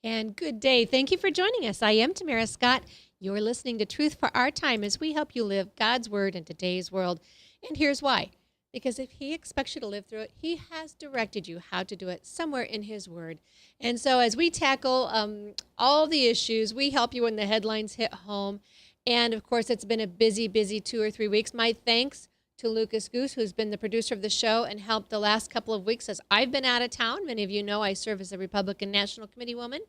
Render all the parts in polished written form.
And good day. Thank you for joining us. I am Tamara Scott. You're listening to Truth for Our Time as we help you live God's Word in today's world. And here's why. Because if He expects you to live through it, He has directed you how to do it somewhere in His Word. And so as we tackle all the issues, we help you when the headlines hit home. And of course, it's been a busy 2 or 3 weeks. My thanks to Lucas Goose, who's been the producer of the show and helped the last couple of weeks as I've been out of town. Many of you know I serve as a Republican National Committee woman.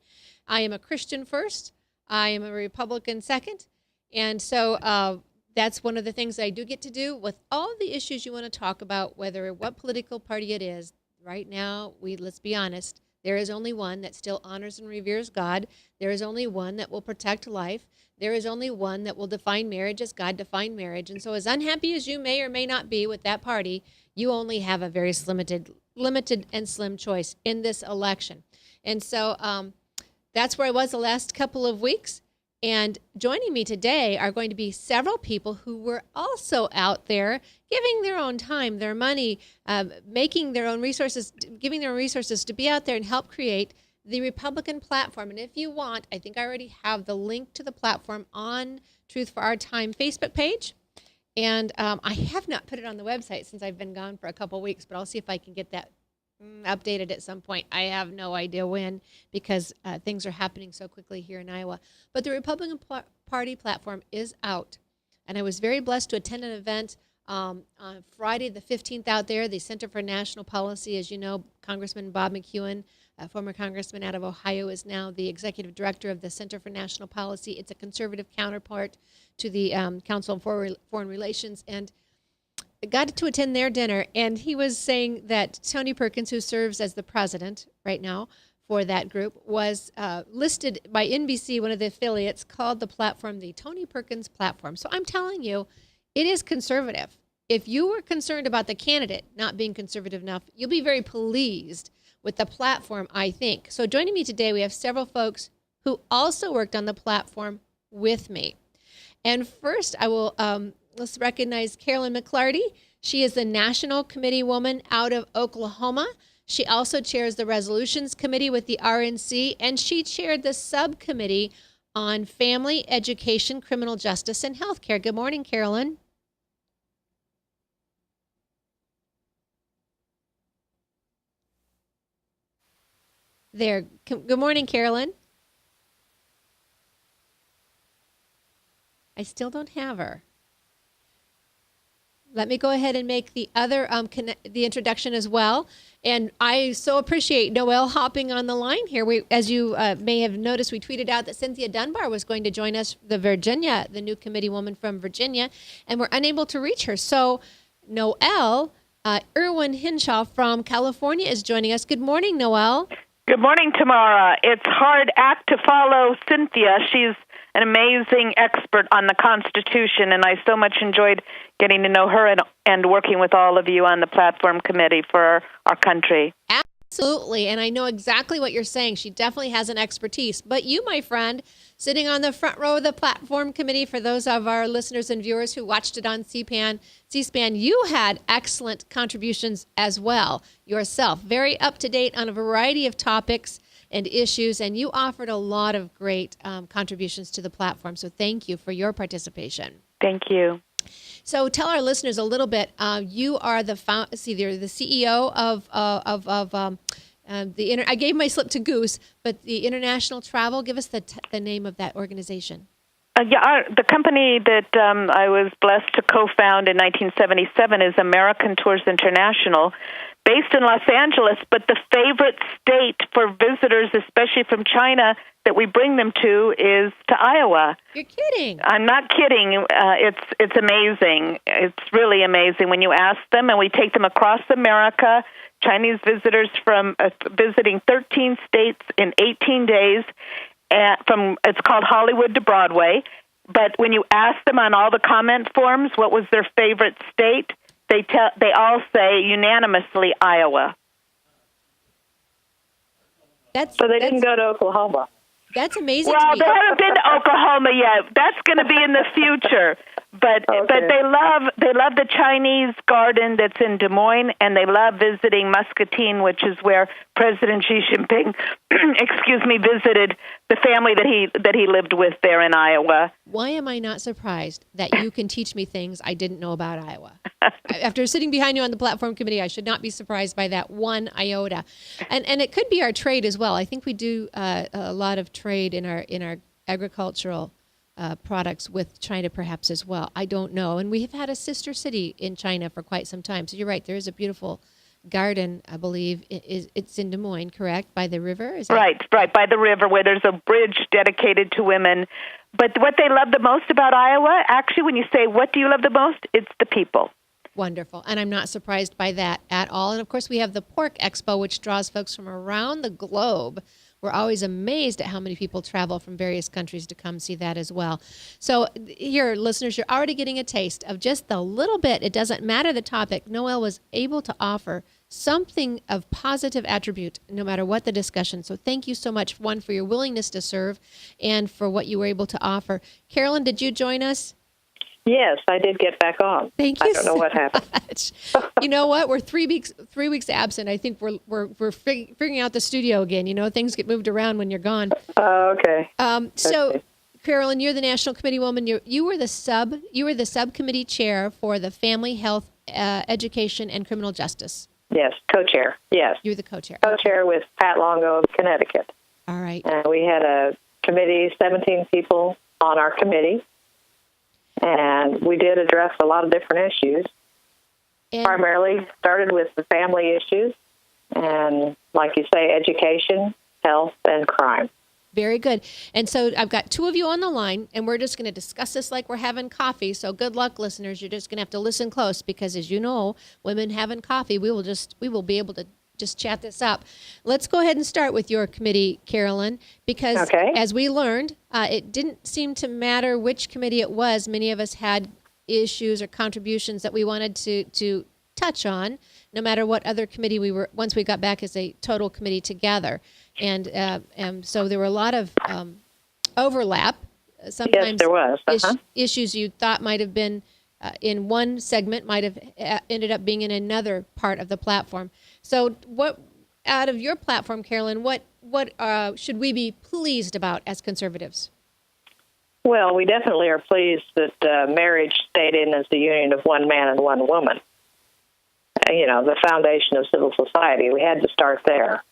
I am a Christian first. I am a Republican second. And so that's one of the things I do get to do with all the issues you want to talk about, whether what political party it is. Right now, let's be honest, there is only one that still honors and reveres God. There is only one that will protect life. There is only one that will define marriage as God defined marriage. And so as unhappy as you may or may not be with that party, you only have a very limited and slim choice in this election. And so that's where I was the last couple of weeks. And joining me today are going to be several people who were also out there giving their own time, their money, making their own resources, giving their own resources to be out there and help create the Republican platform. And if you want, I think I already have the link to the platform on Truth for Our Time Facebook page. And I have not put it on the website since I've been gone for a couple of weeks, but I'll see if I can get that updated at some point. I have no idea when because things are happening so quickly here in Iowa. But the Republican Party platform is out. And I was very blessed to attend an event on Friday the 15th out there. The Center for National Policy, as you know, Congressman Bob McEwen, a former congressman out of Ohio, is now the executive director of the Center for National Policy. It's a conservative counterpart to the Council on Foreign Relations. And I got to attend their dinner, and he was saying that Tony Perkins, who serves as the president right now for that group, was listed by NBC, one of the affiliates, called the platform the Tony Perkins platform. So I'm telling you, it is conservative. If you were concerned about the candidate not being conservative enough, you'll be very pleased with the platform, I think. So joining me today, we have several folks who also worked on the platform with me. And first, I will let's recognize Carolyn McClarty. She is the National Committee woman out of Oklahoma. She also chairs the Resolutions Committee with the RNC, and she chaired the subcommittee on Family, Education, Criminal Justice, and Healthcare. Good morning, Carolyn. There. Good morning, Carolyn. I still don't have her. Let me go ahead and make the other the introduction as well. And I so appreciate Noelle hopping on the line here. As you may have noticed, we tweeted out that Cynthia Dunbar was going to join us, the new committee woman from Virginia, and we're unable to reach her. So Noelle, Irwin Hinshaw from California is joining us. Good morning, Noelle. Good morning, Tamara. It's hard act to follow Cynthia. She's an amazing expert on the Constitution, and I so much enjoyed getting to know her and working with all of you on the platform committee for our country. Absolutely, and I know exactly what you're saying. She definitely has an expertise. But you, my friend, sitting on the front row of the platform committee, for those of our listeners and viewers who watched it on C-SPAN, you had excellent contributions as well yourself. Very up-to-date on a variety of topics and issues, and you offered a lot of great contributions to the platform. So thank you for your participation. Thank you. So tell our listeners a little bit. You are the CEO of I gave my slip to Goose, but the International Travel. Give us the name of that organization. The company that I was blessed to co-found in 1977 is American Tours International, based in Los Angeles, but the favorite state for visitors, especially from China, that we bring them to is to Iowa. You're kidding. I'm not kidding. It's amazing. It's really amazing when you ask them, and we take them across America, Chinese visitors from visiting 13 states in 18 days. It's called Hollywood to Broadway. But when you ask them on all the comment forms what was their favorite state, they all say unanimously Iowa. So they didn't go to Oklahoma. That's amazing Well, to me. they haven't been to Oklahoma yet. That's going to be in the future. But they love the Chinese garden that's in Des Moines, and they love visiting Muscatine, which is where President Xi Jinping, visited the family that he lived with there in Iowa. Why am I not surprised that you can teach me things I didn't know about Iowa? After sitting behind you on the platform committee, I should not be surprised by that one iota. And it could be our trade as well. I think we do a lot of trade in our agricultural products with China perhaps as well. I don't know. And we have had a sister city in China for quite some time. So you're right. There is a beautiful garden, I believe. It's in Des Moines, correct? By the river? Right, by the river where there's a bridge dedicated to women. But what they love the most about Iowa, actually, when you say, what do you love the most? It's the people. Wonderful. And I'm not surprised by that at all. And of course, we have the Pork Expo, which draws folks from around the globe. We're always amazed at how many people travel from various countries to come see that as well. So here, listeners, you're already getting a taste of just the little bit. It doesn't matter the topic. Noelle was able to offer something of positive attribute no matter what the discussion. So thank you so much, one, for your willingness to serve and for what you were able to offer. Carolyn, did you join us? Yes, I did get back on. Thank you. I don't know what happened. Much. You know what? We're 3 weeks absent. I think we're figuring out the studio again. You know, things get moved around when you're gone. Okay. So, okay. Carolyn, you're the national committee woman. You were the subcommittee chair for the Family Health, Education, and Criminal Justice. Yes, co-chair. Yes. You're the co-chair. Co-chair with Pat Longo of Connecticut. All right. And we had a committee, 17 people on our committee. And we did address a lot of different issues. And primarily started with the family issues and, like you say, education, health, and crime. Very good. And so I've got two of you on the line, and we're just going to discuss this like we're having coffee. So good luck, listeners. You're just going to have to listen close because, as you know, women having coffee, we will be able to just chat this up. Let's go ahead and start with your committee, Carolyn, because as we learned, it didn't seem to matter which committee it was. Many of us had issues or contributions that we wanted to touch on, no matter what other committee we were, once we got back as a total committee together. And so there were a lot of overlap. Sometimes yes, there was. Issues you thought might have been in one segment might have ended up being in another part of the platform. So what, out of your platform, Carolyn, what should we be pleased about as conservatives? Well, we definitely are pleased that marriage stayed in as the union of one man and one woman. You know, the foundation of civil society. We had to start there.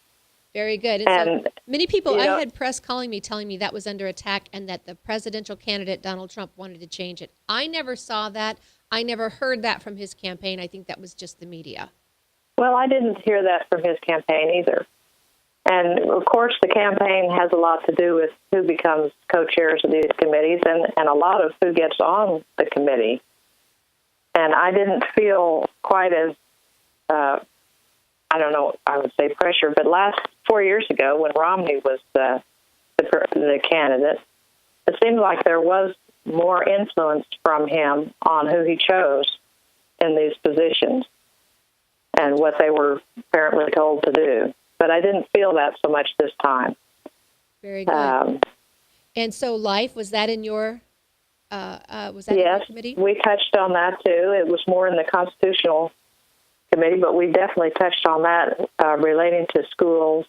Very good. And so many people, I had press calling me, telling me that was under attack and that the presidential candidate, Donald Trump, wanted to change it. I never saw that. I never heard that from his campaign. I think that was just the media. Well, I didn't hear that from his campaign either. And, of course, the campaign has a lot to do with who becomes co-chairs of these committees and a lot of who gets on the committee. And I didn't feel quite as, I don't know, I would say pressure, but 4 years ago when Romney was the candidate, it seemed like there was more influence from him on who he chose in these positions and what they were apparently told to do. But I didn't feel that so much this time. Very good. And so life, was that in your was that in your committee? Yes, we touched on that too. It was more in the constitutional committee, but we definitely touched on that relating to schools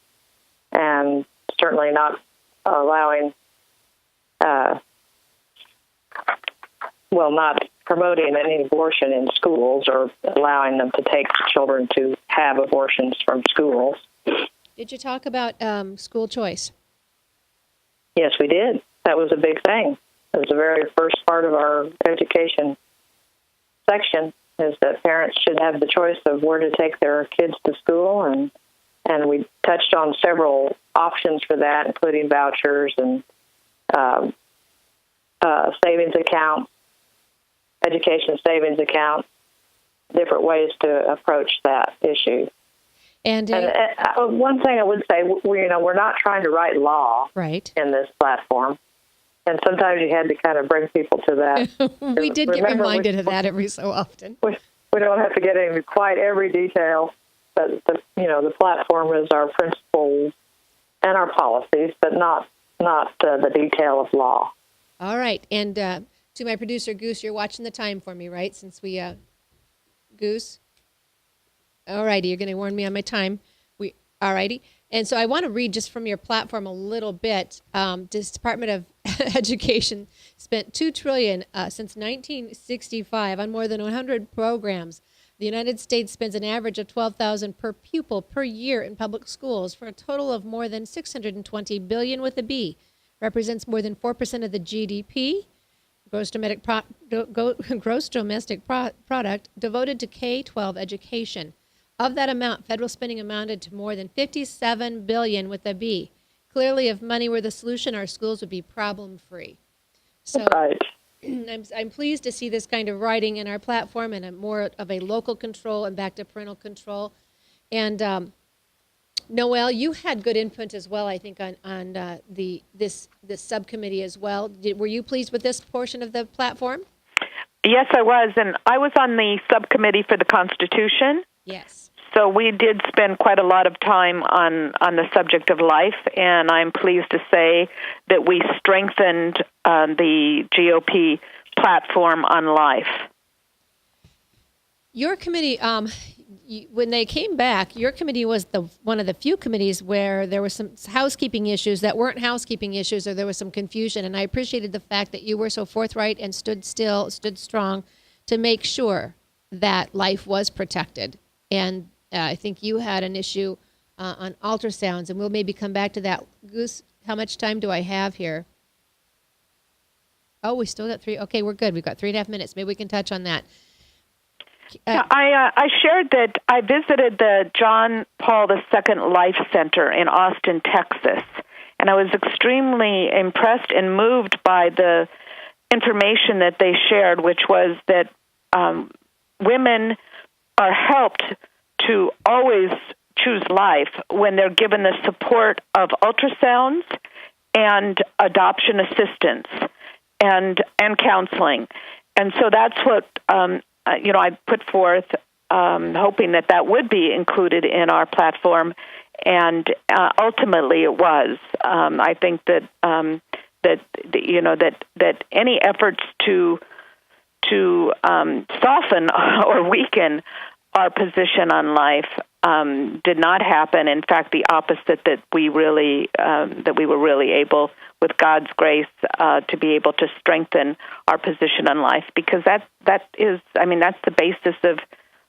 and certainly not allowing, not promoting any abortion in schools or allowing them to take children to have abortions from schools. Did you talk about school choice? Yes, we did. That was a big thing. It was the very first part of our education section, is that parents should have the choice of where to take their kids to school, and we touched on several options for that, including vouchers and savings accounts, education savings accounts, different ways to approach that issue. And one thing I would say, we're not trying to write law in this platform. And sometimes you had to kind of bring people to that. We did get reminded of that every so often. We don't have to get into quite every detail, but the platform is our principles and our policies, but not not the detail of law. All right. And to my producer, Goose, you're watching the time for me, right? Since we, Goose? All righty. You're going to warn me on my time. All righty. And so I want to read just from your platform a little bit. This Department of Education spent $2 trillion since 1965 on more than 100 programs. The United States spends an average of $12,000 per pupil per year in public schools for a total of more than $620 billion with a B. Represents more than 4% of the GDP, gross domestic product, devoted to K-12 education. Of that amount, federal spending amounted to more than $57 billion with a B. Clearly, if money were the solution, our schools would be problem-free. So Right. I'm pleased to see this kind of writing in our platform and more of a local control and back to parental control. And Noelle, you had good input as well, I think, on this subcommittee as well. Were you pleased with this portion of the platform? Yes, I was, and I was on the subcommittee for the Constitution. Yes. So we did spend quite a lot of time on the subject of life, and I'm pleased to say that we strengthened the GOP platform on life. Your committee, when they came back, your committee was one of the few committees where there were some housekeeping issues that weren't housekeeping issues, or there was some confusion. And I appreciated the fact that you were so forthright and stood strong to make sure that life was protected. And I think you had an issue on ultrasounds, and we'll maybe come back to that. Goose, how much time do I have here? Oh, we still got 3. Okay, we're good. We've got 3.5 minutes. Maybe we can touch on that. I shared that I visited the John Paul II Life Center in Austin, Texas, and I was extremely impressed and moved by the information that they shared, which was that women are helped to always choose life when they're given the support of ultrasounds and adoption assistance and counseling. And so that's what I put forth, hoping that would be included in our platform, and ultimately it was. I think that any efforts to soften or weaken our position on life did not happen. In fact, the opposite, that we were really able, with God's grace, to be able to strengthen our position on life, because that's the basis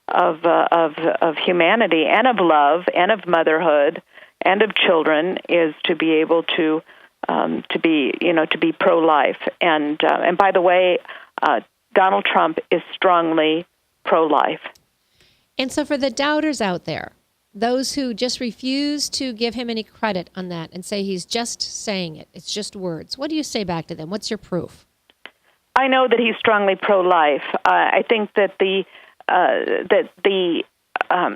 of humanity and of love and of motherhood and of children, is to be able to be pro-life. And by the way, Donald Trump is strongly pro-life. And so for the doubters out there, those who just refuse to give him any credit on that and say he's just saying it, it's just words, what do you say back to them? What's your proof? I know that he's strongly pro-life. I think that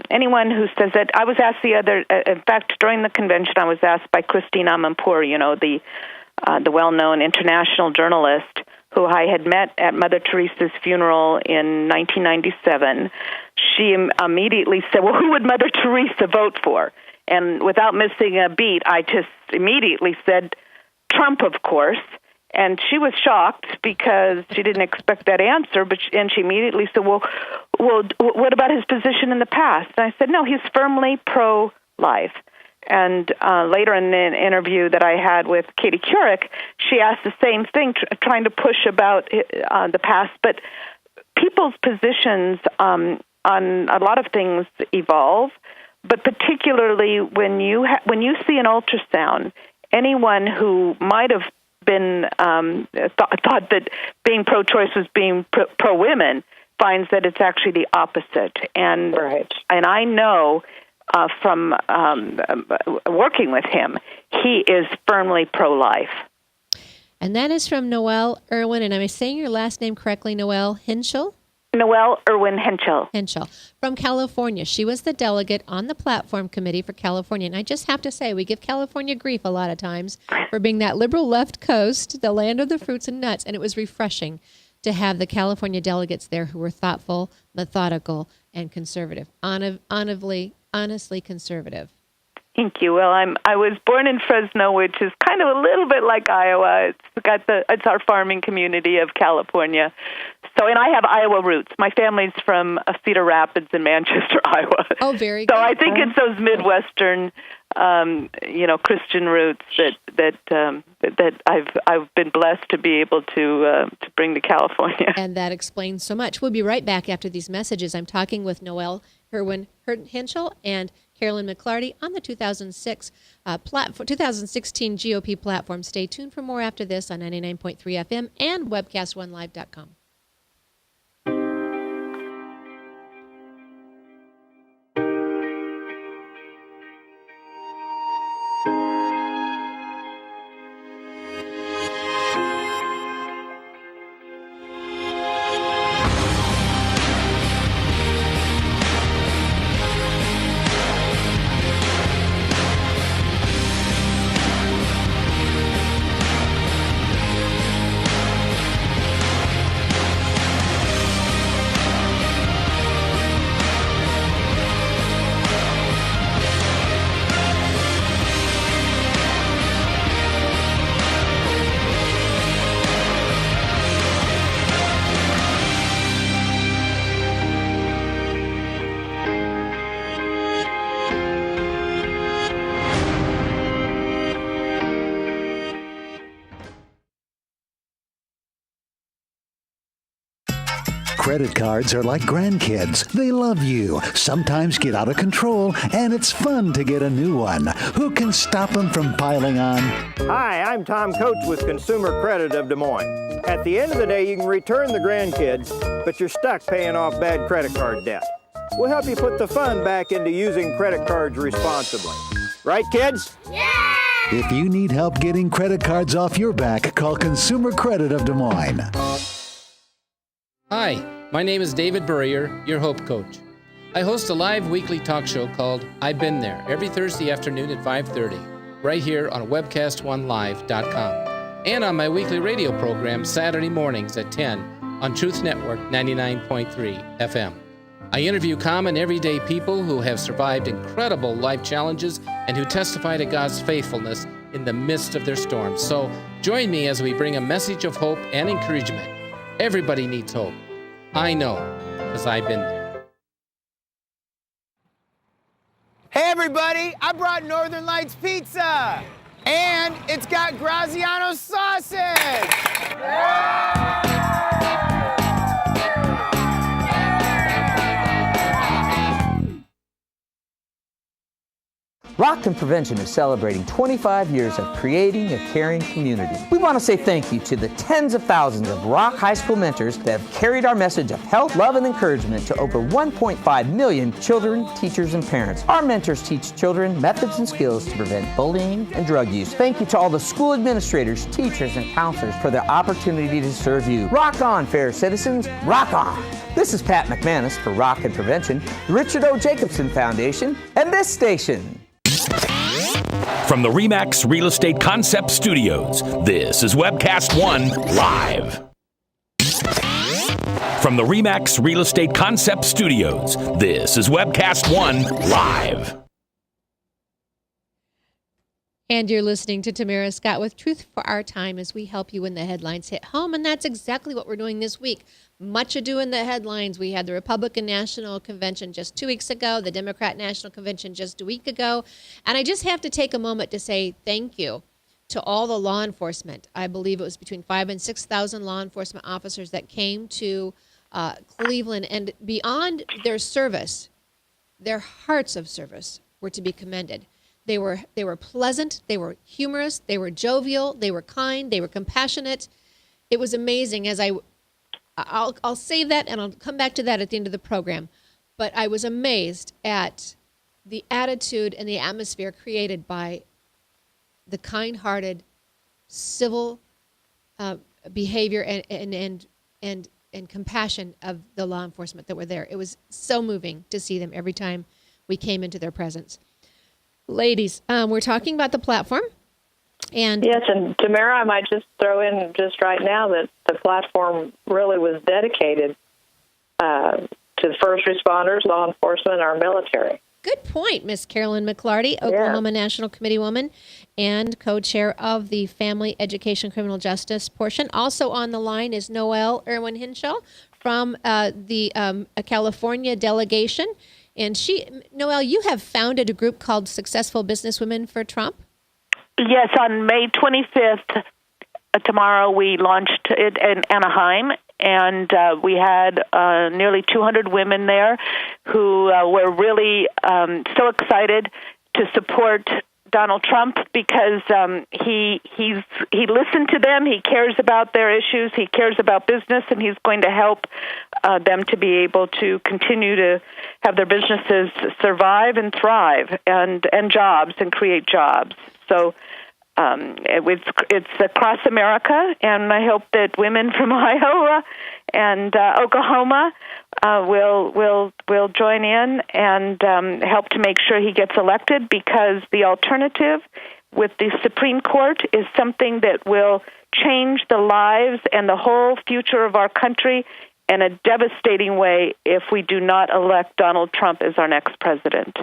anyone who says that, I was asked in fact, during the convention, I was asked by Christine Amanpour, the well-known international journalist who I had met at Mother Teresa's funeral in 1997. She immediately said, well, who would Mother Teresa vote for? And without missing a beat, I just immediately said, Trump, of course. And she was shocked because she didn't expect that answer, and she immediately said, well, what about his position in the past? And I said, no, he's firmly pro-life. And later in the interview that I had with Katie Couric, she asked the same thing, trying to push about the past. But people's positions on a lot of things evolve, but particularly when you see an ultrasound, anyone who might have been thought that being pro-choice was being pro-women finds that it's actually the opposite. And right. And I know from working with him, he is firmly pro-life. And that is from Noelle Irwin, and am I saying your last name correctly, Noelle Henschel? Noelle Irwin Henschel. Henschel, from California. She was the delegate on the platform committee for California. And I just have to say, we give California grief a lot of times for being that liberal left coast, the land of the fruits and nuts. And it was refreshing to have the California delegates there who were thoughtful, methodical, and conservative. Honestly conservative. Thank you. Well, I was born in Fresno, which is kind of a little bit like Iowa. It's our farming community of California. And I have Iowa roots. My family's from Cedar Rapids in Manchester, Iowa. Oh, very good. So I think it's those Midwestern, Christian roots that I've been blessed to be able to bring to California. And that explains so much. We'll be right back after these messages. I'm talking with Noelle Henschel and Carolyn McClarty on the 2016 GOP platform. Stay tuned for more after this on 99.3 FM and webcast1live.com. Credit cards are like grandkids. They love you, sometimes get out of control, and it's fun to get a new one. Who can stop them from piling on? Hi, I'm Tom Coates with Consumer Credit of Des Moines. At the end of the day, you can return the grandkids, but you're stuck paying off bad credit card debt. We'll help you put the fun back into using credit cards responsibly. Right, kids? Yeah! If you need help getting credit cards off your back, call Consumer Credit of Des Moines. Hi, my name is David Burrier, your Hope Coach. I host a live weekly talk show called I've Been There every Thursday afternoon at 5:30, right here on webcast1live.com, and on my weekly radio program Saturday mornings at 10 on Truth Network 99.3 FM. I interview common everyday people who have survived incredible life challenges and who testify to God's faithfulness in the midst of their storms. So join me as we bring a message of hope and encouragement. Everybody needs hope. I know, because I've been there. Hey everybody, I brought Northern Lights Pizza! And it's got Graziano sausage! Rock and Prevention is celebrating 25 years of creating a caring community. We want to say thank you to the tens of thousands of Rock High School mentors that have carried our message of health, love, and encouragement to over 1.5 million children, teachers, and parents. Our mentors teach children methods and skills to prevent bullying and drug use. Thank you to all the school administrators, teachers, and counselors for their opportunity to serve you. Rock on, fair citizens. Rock on. This is Pat McManus for Rock and Prevention, the Richard O. Jacobson Foundation, and this station. From the RE/MAX Real Estate Concept Studios, this is Webcast One Live. From the RE/MAX Real Estate Concept Studios, this is Webcast One Live. And you're listening to Tamara Scott with Truth for Our Time as we help you when the headlines hit home. And that's exactly what we're doing this week. Much ado in the headlines. We had the Republican National Convention just 2 weeks ago, the Democrat National Convention just a week ago. And I just have to take a moment to say thank you to all the law enforcement. I believe it was between 5,000 and 6,000 law enforcement officers that came to Cleveland. And beyond their service, their hearts of service were to be commended. They were pleasant, they were humorous, they were jovial, they were kind, they were compassionate. It was amazing. I'll save that and I'll come back to that at the end of the program. But I was amazed at the attitude and the atmosphere created by the kind-hearted, civil behavior and compassion of the law enforcement that were there. It was so moving to see them every time we came into their presence. Ladies, we're talking about the platform. And yes, and Tamara, I might just throw in just right now that the platform really was dedicated to the first responders, law enforcement, and our military. Good point, Miss Carolyn McLarty, Oklahoma National Committee woman and co-chair of the Family Education Criminal Justice portion. Also on the line is Noelle Irwin Hinshaw from the California delegation. And Noelle, you have founded a group called Successful Businesswomen for Trump? Yes, on May 25th, tomorrow, we launched it in Anaheim, and we had nearly 200 women there who were really so excited to support Donald Trump because he listened to them, he cares about their issues, he cares about business, and he's going to help them to be able to continue to have their businesses survive and thrive, and jobs, and create jobs. So it's across America, and I hope that women from Iowa and Oklahoma will join in and help to make sure he gets elected, because the alternative with the Supreme Court is something that will change the lives and the whole future of our country in a devastating way if we do not elect Donald Trump as our next president.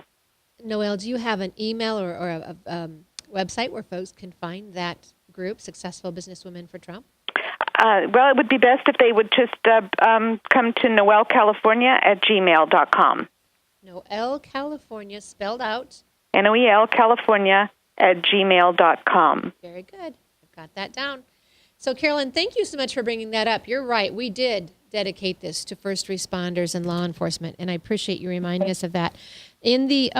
Noelle, do you have an email or a website where folks can find that group, Successful Businesswomen for Trump? Well, it would be best if they would just come to noelcalifornia@gmail.com. Noelle California, spelled out. Noel California @gmail.com. Very good. I've got that down. So, Carolyn, thank you so much for bringing that up. You're right. We did dedicate this to first responders and law enforcement, and I appreciate you reminding us of that. In the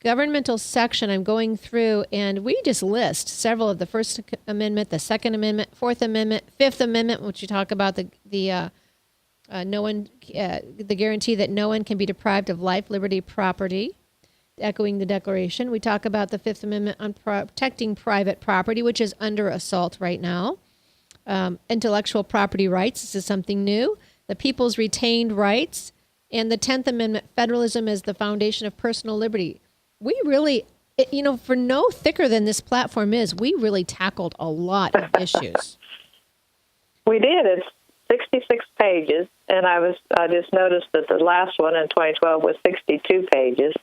governmental section, I'm going through, and we just list several of the First Amendment, the Second Amendment, Fourth Amendment, Fifth Amendment, which you talk about the guarantee that no one can be deprived of life, liberty, property, echoing the Declaration. We talk about the Fifth Amendment on protecting private property, which is under assault right now. Intellectual property rights, this is something new. The people's retained rights, and the 10th Amendment, federalism as the foundation of personal liberty. We really, for no thicker than this platform is, we really tackled a lot of issues. We did. It's 66 pages, and I just noticed that the last one in 2012 was 62 pages.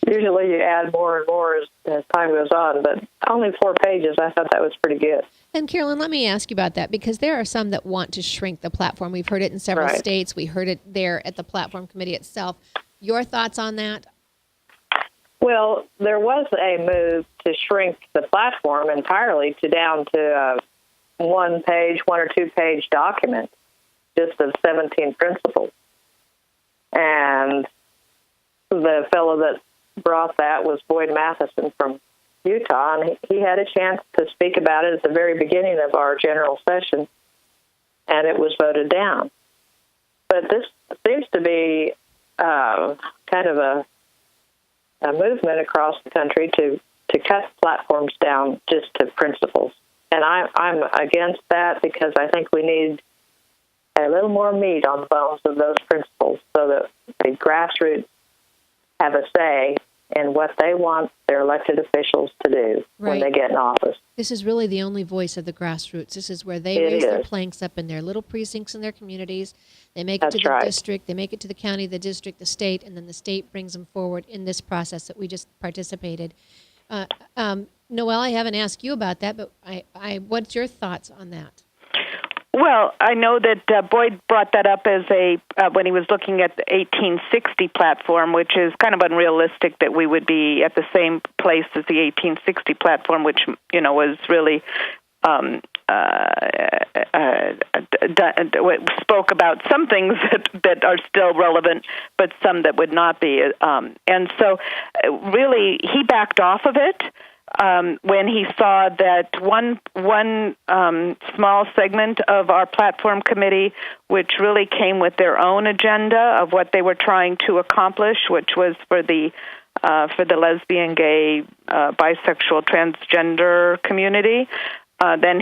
Usually you add more and more as time goes on, but only 4 pages. I thought that was pretty good. And Carolyn, let me ask you about that, because there are some that want to shrink the platform. We've heard it in several states. We heard it there at the platform committee itself. Your thoughts on that? Well, there was a move to shrink the platform entirely down to a 1 or 2 page document, just of 17 principles. And the fellow that brought that was Boyd Matheson from Utah, and he had a chance to speak about it at the very beginning of our general session, and it was voted down. But this seems to be kind of a movement across the country to cut platforms down just to principles. And I'm against that, because I think we need a little more meat on the bones of those principles so that the grassroots have a say in what they want their elected officials to do when they get in office. This is really the only voice of the grassroots. This is where they raise their planks up in their little precincts in their communities. They make it to the district, they make it to the county, the district, the state, and then the state brings them forward in this process that we just participated. Noelle, I haven't asked you about that, but what's your thoughts on that? Well, I know that Boyd brought that up as when he was looking at the 1860 platform, which is kind of unrealistic that we would be at the same place as the 1860 platform, which was really spoke about some things that are still relevant, but some that would not be. And so, really, he backed off of it. When he saw that one small segment of our platform committee, which really came with their own agenda of what they were trying to accomplish, which was for the lesbian, gay, bisexual, transgender community, then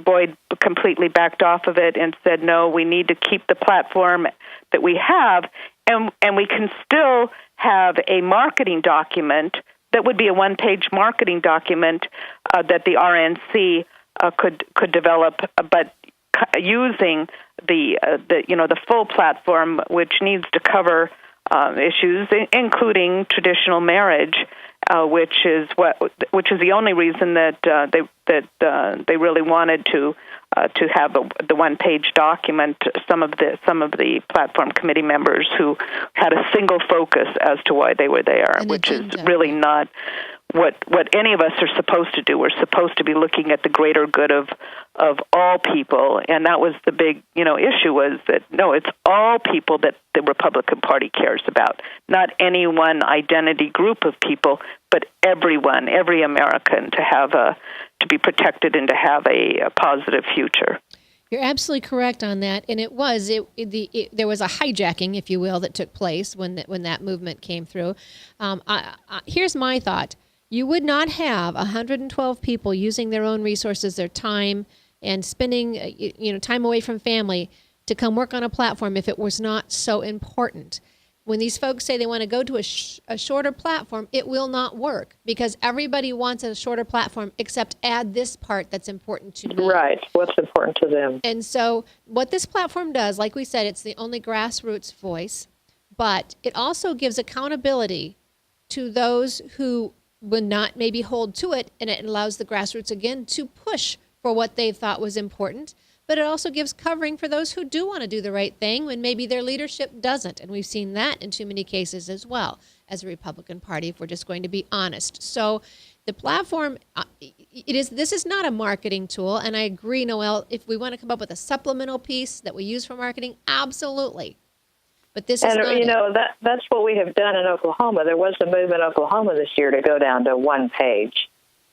Boyd completely backed off of it and said, no, we need to keep the platform that we have, and we can still have a marketing document that would be a one-page marketing document that the RNC could develop, but using the full platform, which needs to cover issues, including traditional marriage, which is the only reason that they really wanted to have the one-page document. Some of the platform committee members who had a single focus as to why they were there, which is really not what any of us are supposed to do. We're supposed to be looking at the greater good of all people, and that was the big issue, was that no, it's all people that the Republican Party cares about, not any one identity group of people, but everyone, every American, to be protected and to have a positive future. You're absolutely correct on that, and there was a hijacking, if you will, that took place when that movement came through. Here's my thought. You would not have 112 people using their own resources, their time, and spending time away from family to come work on a platform if it was not so important. When these folks say they want to go to a shorter platform, it will not work, because everybody wants a shorter platform except add this part that's important to me. Right, what's important to them. And so what this platform does, like we said, it's the only grassroots voice, but it also gives accountability to those who would not maybe hold to it, and it allows the grassroots again to push for what they thought was important. But it also gives covering for those who do want to do the right thing when maybe their leadership doesn't. And we've seen that in too many cases as well as a Republican Party, if we're just going to be honest. So the platform, this is not a marketing tool. And I agree, Noelle, if we want to come up with a supplemental piece that we use for marketing, absolutely. But this is not that's what we have done in Oklahoma. There was a move in Oklahoma this year to go down to one page,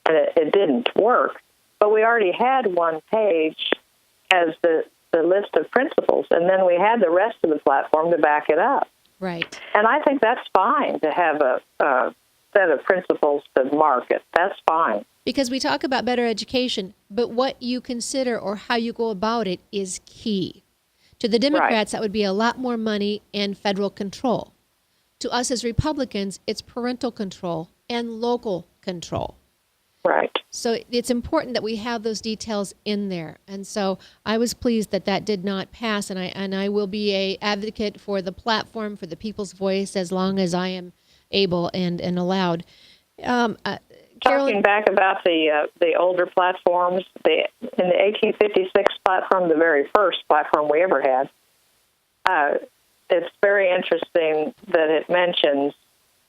and it didn't work. But we already had one page as the list of principles, and then we had the rest of the platform to back it up. Right. And I think that's fine to have a set of principles to market. That's fine. Because we talk about better education, but what you consider or how you go about it is key. To the Democrats, That would be a lot more money and federal control. To us as Republicans, it's parental control and local control. Right. So it's important that we have those details in there. And so I was pleased that did not pass, and I will be an advocate for the platform, for the people's voice, as long as I am able and allowed. Talking back about the older platforms, in the 1856 platform, the very first platform we ever had, it's very interesting that it mentions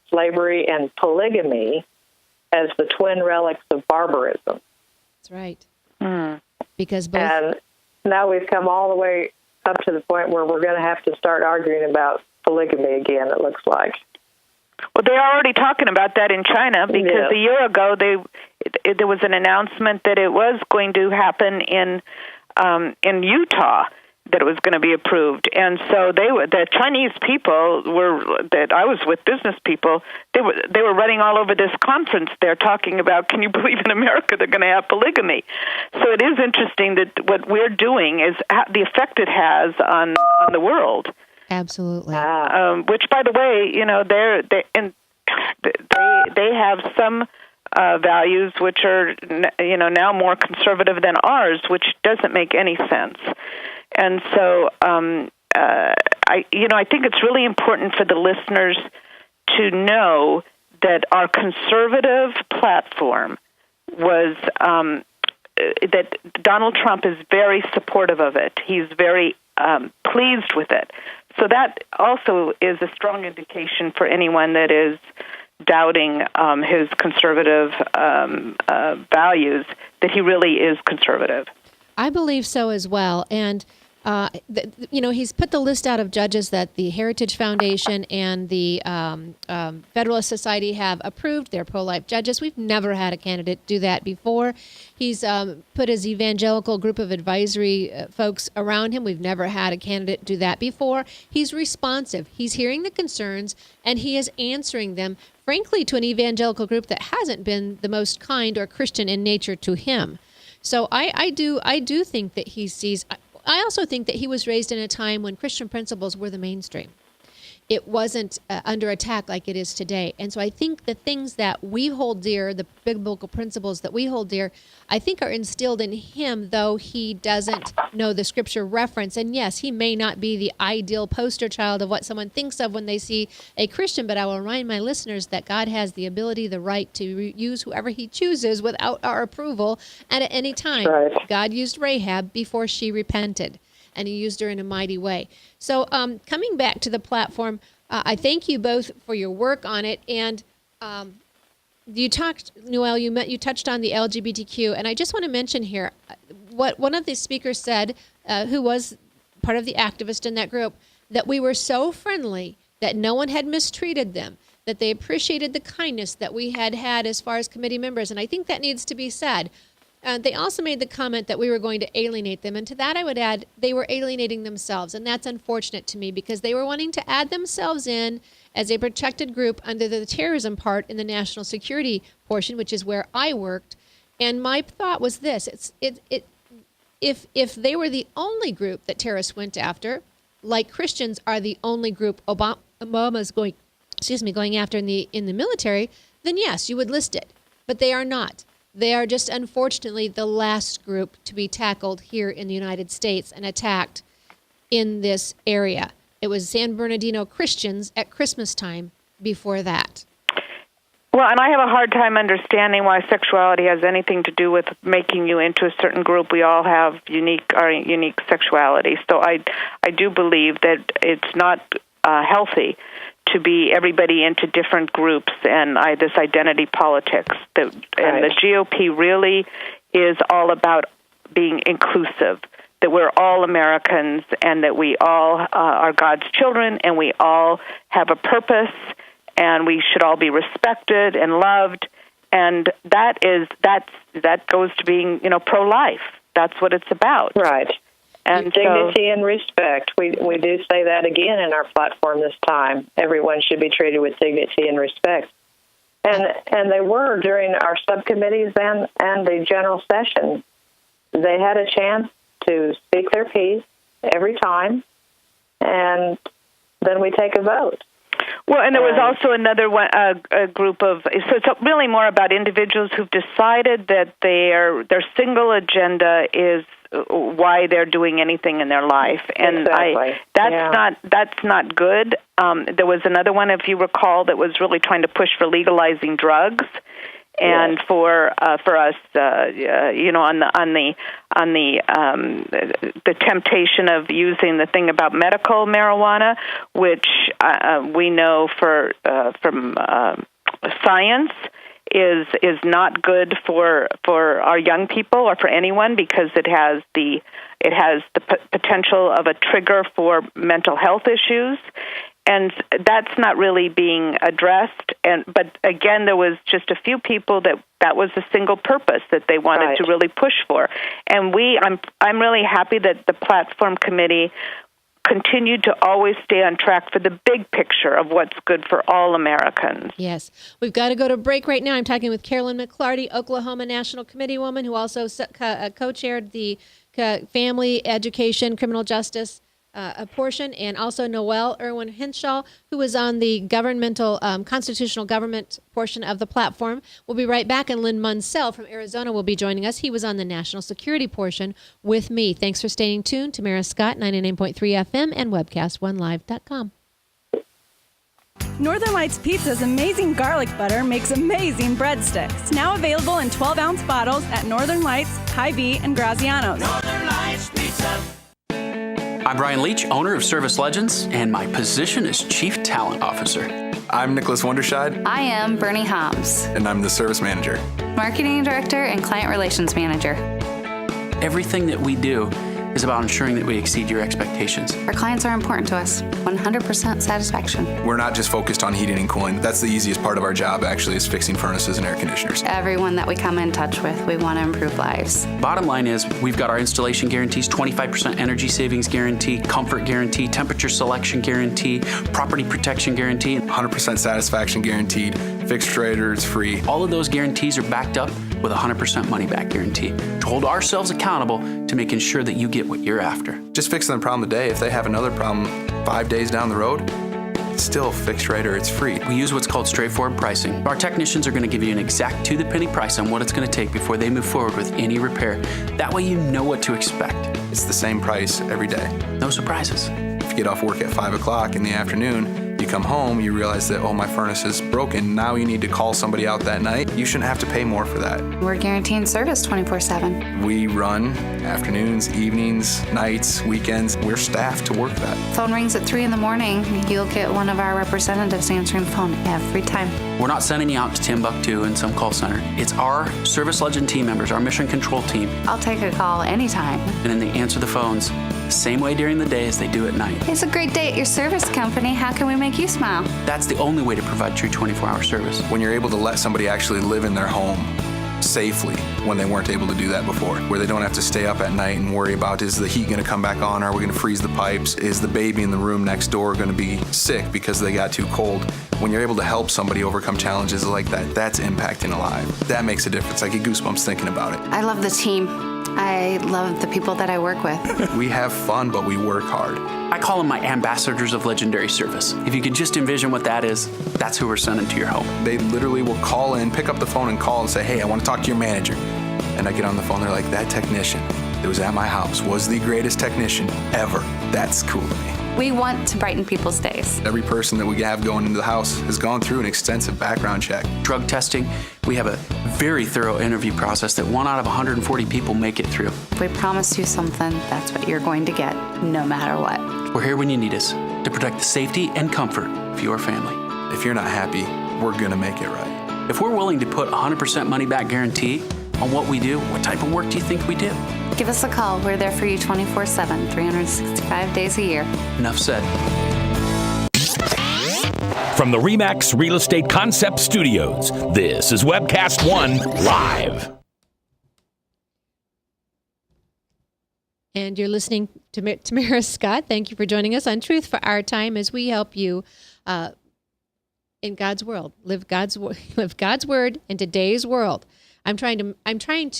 slavery and polygamy as the twin relics of barbarism. That's right. Because both. And now we've come all the way up to the point where we're going to have to start arguing about polygamy again, it looks like. Well, they're already talking about that in China, because a year ago there was an announcement that it was going to happen in Utah, that it was going to be approved. And so the Chinese people that I was with, business people, they were running all over this conference. They're talking about, can you believe in America they're going to have polygamy? So it is interesting that what we're doing is the effect it has on the world. Absolutely. Which, by the way, they have some values which are now more conservative than ours, which doesn't make any sense. And so I think it's really important for the listeners to know that our conservative platform was that Donald Trump is very supportive of it. He's very pleased with it. So that also is a strong indication for anyone that is doubting his conservative values, that he really is conservative. I believe so as well. And, he's put the list out of judges that the Heritage Foundation and the Federalist Society have approved. They're pro-life judges. We've never had a candidate do that before. He's put his evangelical group of advisory folks around him. We've never had a candidate do that before. He's responsive. He's hearing the concerns, and he is answering them, frankly, to an evangelical group that hasn't been the most kind or Christian in nature to him. So I do think that he sees. I also think that he was raised in a time when Christian principles were the mainstream. it wasn't under attack like it is today. And so I think the things that we hold dear, the biblical principles that we hold dear, I think are instilled in him, though he doesn't know the scripture reference. And yes, he may not be the ideal poster child of what someone thinks of when they see a Christian, but I will remind my listeners that God has the ability, the right to use whoever he chooses without our approval and at any time. Right. God used Rahab before she repented, and he used her in a mighty way. So coming back to the platform, I thank you both for your work on it. And you talked, Noel, you touched on the LGBTQ, and I just want to mention here what one of the speakers said, who was part of the activist in that group, that we were so friendly that no one had mistreated them, that they appreciated the kindness that we had as far as committee members. And I think that needs to be said. They also made the comment that we were going to alienate them. And to that I would add, they were alienating themselves. And that's unfortunate to me because they were wanting to add themselves in as a protected group under the terrorism part in the national security portion, which is where I worked. And my thought was this, if they were the only group that terrorists went after, like Christians are the only group Obama's going after in the military, then yes, you would list it. But they are not. They are just, unfortunately, the last group to be tackled here in the United States and attacked in this area. It was San Bernardino Christians at Christmas time before that. Well, and I have a hard time understanding why sexuality has anything to do with making you into a certain group. We all have unique sexuality. So I do believe that it's not healthy to be everybody into different groups and this identity politics. And the GOP really is all about being inclusive, that we're all Americans and that we all are God's children and we all have a purpose and we should all be respected and loved. And that goes to being, pro-life. That's what it's about. Right. And dignity and respect. We do say that again in our platform this time. Everyone should be treated with dignity and respect. And they were during our subcommittees and the general session. They had a chance to speak their piece every time, and then we take a vote. Well, and there was also another one, a group of, so it's really more about individuals who've decided that their single agenda is why they're doing anything in their life, and exactly. That's not good. There was another one, if you recall, that was really trying to push for legalizing drugs, and yes. for us, on the temptation of using the thing about medical marijuana, which we know from science is not good for our young people or for anyone because it has the potential of a trigger for mental health issues. And that's not really being addressed. But again, there was just a few people that was the single purpose that they wanted to really push for. And I'm really happy that the platform committee continued to always stay on track for the big picture of what's good for all Americans. Yes. We've got to go to break right now. I'm talking with Carolyn McClarty, Oklahoma National Committee woman, who also co-chaired the Family Education Criminal Justice portion, and also Noel Irwin Henshaw, who was on the governmental constitutional government portion of the platform. We'll be right back, and Lynn Munsell from Arizona will be joining us. He was on the national security portion with me. Thanks for staying tuned. Tamara Scott, 99.3 FM and webcast1live.com. Northern Lights Pizza's amazing garlic butter makes amazing breadsticks. Now available in 12-ounce bottles at Northern Lights, Hy-Vee, and Graziano's. Northern Lights Pizza. I'm Brian Leach, owner of Service Legends, and my position is Chief Talent Officer. I'm Nicholas Wonderscheid. I am Bernie Homs. And I'm the Service Manager. Marketing Director and Client Relations Manager. Everything that we do is about ensuring that we exceed your expectations. Our clients are important to us. 100% satisfaction. We're not just focused on heating and cooling. That's the easiest part of our job, actually, is fixing furnaces and air conditioners. Everyone that we come in touch with, we want to improve lives. Bottom line is, we've got our installation guarantees, 25% energy savings guarantee, comfort guarantee, temperature selection guarantee, property protection guarantee. 100% satisfaction guaranteed, fixed traders free. All of those guarantees are backed up with a 100% money-back guarantee to hold ourselves accountable to making sure that you get what you're after. Just fixing the problem today. If they have another problem 5 days down the road, it's still fixed rate or it's free. We use what's called straightforward pricing. Our technicians are going to give you an exact to-the-penny price on what it's going to take before they move forward with any repair. That way you know what to expect. It's the same price every day. No surprises. If you get off work at 5 o'clock in the afternoon, you come home, you realize that, my furnace is broken. Now you need to call somebody out that night. You shouldn't have to pay more for that. We're guaranteeing service 24/7. We run afternoons, evenings, nights, weekends. We're staffed to work that. Phone rings at 3 in the morning. You'll get one of our representatives answering the phone every time. We're not sending you out to Timbuktu in some call center. It's our Service Legend team members, our mission control team. I'll take a call anytime. And then they answer the phones the same way during the day as they do at night. It's a great day at your service company. How can we make you smile? That's the only way to provide true 24-hour service. When you're able to let somebody actually live in their home safely when they weren't able to do that before, where they don't have to stay up at night and worry about, is the heat going to come back on? Are we going to freeze the pipes? Is the baby in the room next door going to be sick because they got too cold? When you're able to help somebody overcome challenges like that, that's impacting a life. That makes a difference. I get goosebumps thinking about it. I love the team. I love the people that I work with. We have fun, but we work hard. I call them my ambassadors of legendary service. If you could just envision what that is, that's who we're sending to your home. They literally will call in, pick up the phone and call and say, hey, I want to talk to your manager. And I get on the phone, they're like, that technician that was at my house was the greatest technician ever. That's cool to me. We want to brighten people's days. Every person that we have going into the house has gone through an extensive background check. Drug testing, we have a very thorough interview process that 1 out of 140 people make it through. If we promise you something, that's what you're going to get, no matter what. We're here when you need us to protect the safety and comfort of your family. If you're not happy, we're going to make it right. If we're willing to put 100% money back guarantee on what we do, what type of work do you think we do? Give us a call. We're there for you 24/7, 365 days a year. Enough said. From the RE/MAX Real Estate Concept Studios, this is Webcast One Live. And you're listening to Tamara Scott. Thank you for joining us on Truth for Our Time as we help you in God's world, live God's word in today's world. I'm trying to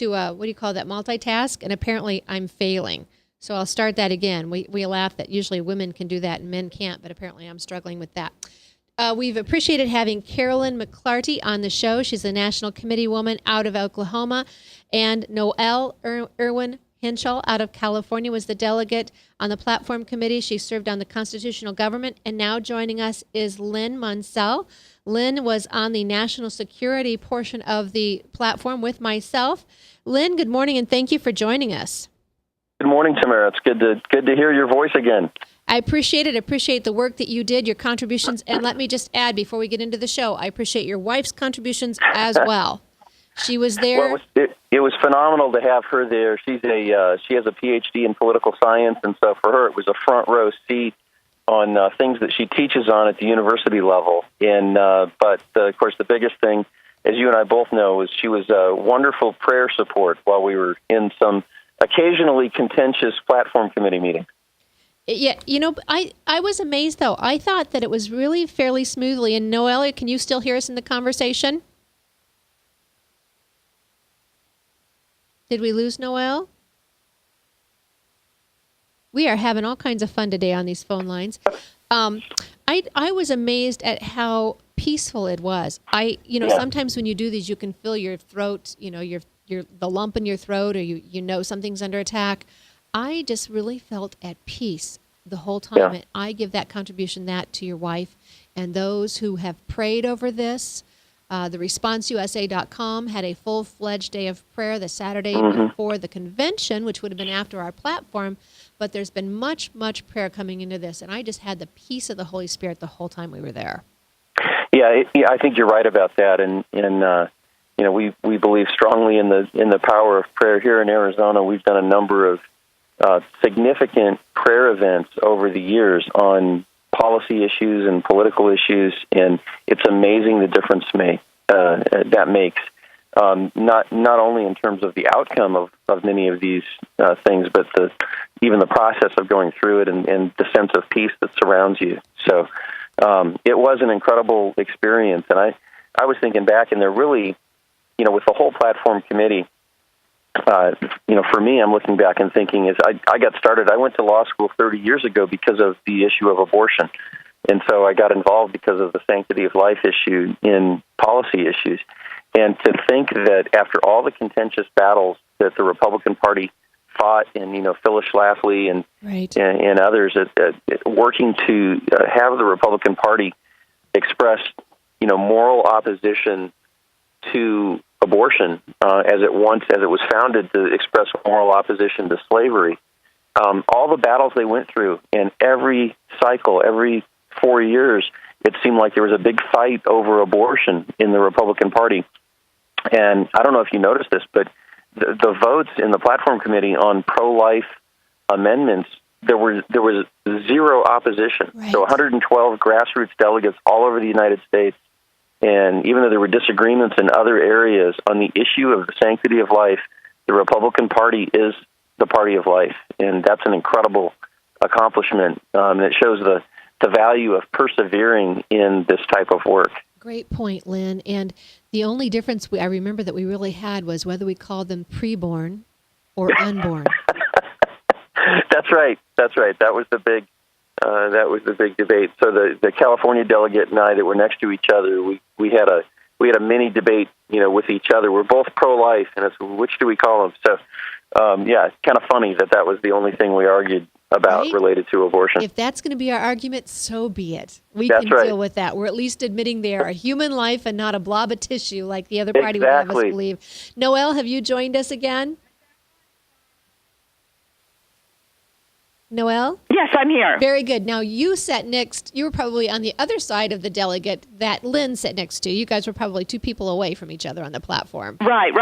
what do you call that, multitask, and apparently I'm failing. So I'll start that again. We laugh that usually women can do that and men can't, but apparently I'm struggling with that. We've appreciated having Carolyn McClarty on the show. She's a National Committee woman out of Oklahoma, and Noelle Irwin Henschel out of California was the delegate on the platform committee. She served on the constitutional government, and now joining us is Lynn Munsell. Lynn was on the national security portion of the platform with myself. Lynn, good morning, and thank you for joining us. Good morning, Tamara. It's good to hear your voice again. I appreciate it. I appreciate the work that you did, your contributions, and let me just add before we get into the show, I appreciate your wife's contributions as well. She was there. Well, it was phenomenal to have her there. She has a PhD in political science, and so for her it was a front row seat on things that she teaches on at the university level. And but of course, the biggest thing, as you and I both know, is she was a wonderful prayer support while we were in some occasionally contentious platform committee meetings. Yeah, I was amazed, though. I thought that it was really fairly smoothly. And Noelle, can you still hear us in the conversation? Did we lose Noelle? We are having all kinds of fun today on these phone lines. I was amazed at how peaceful it was. Sometimes when you do these, you can feel your throat, the lump in your throat, or you know something's under attack. I just really felt at peace the whole time. Yeah. And I give that contribution to your wife and those who have prayed over this. The ResponseUSA.com had a full-fledged day of prayer the Saturday before the convention, which would have been after our platform. But there's been much, much prayer coming into this, and I just had the peace of the Holy Spirit the whole time we were there. Yeah, I think you're right about that, and we believe strongly in the power of prayer here in Arizona. We've done a number of significant prayer events over the years on policy issues and political issues, and it's amazing the difference that makes. Not only in terms of the outcome of many of these things, but even the process of going through it and the sense of peace that surrounds you. So it was an incredible experience, and I was thinking back, and they're really, with the whole platform committee, for me, I'm looking back and thinking, as I got started, I went to law school 30 years ago because of the issue of abortion. And so I got involved because of the sanctity of life issue in policy issues. And to think that after all the contentious battles that the Republican Party fought, and Phyllis Schlafly and others working to have the Republican Party express moral opposition to abortion, as it was founded to express moral opposition to slavery. All the battles they went through, and every cycle, every 4 years, it seemed like there was a big fight over abortion in the Republican Party. And I don't know if you noticed this, but the votes in the platform committee on pro-life amendments, there was zero opposition. Right. So 112 grassroots delegates all over the United States. And even though there were disagreements in other areas on the issue of the sanctity of life, the Republican Party is the party of life. And that's an incredible accomplishment. It shows the value of persevering in this type of work. Great point, Lynn. And the only difference I remember that we really had was whether we called them preborn or unborn. That's right. That was the big debate. So the California delegate and I that were next to each other, we had a mini debate, with each other. We're both pro-life, and it's which do we call them? So, it's kind of funny that was the only thing we argued about related to abortion. If that's going to be our argument, so be it. We can deal with that. We're at least admitting they are a human life and not a blob of tissue like the other party would have us believe. Noelle, have you joined us again? Noelle? Yes, I'm here. Very good. Now, you were probably on the other side of the delegate that Lynn sat next to. You guys were probably 2 people away from each other on the platform. Right.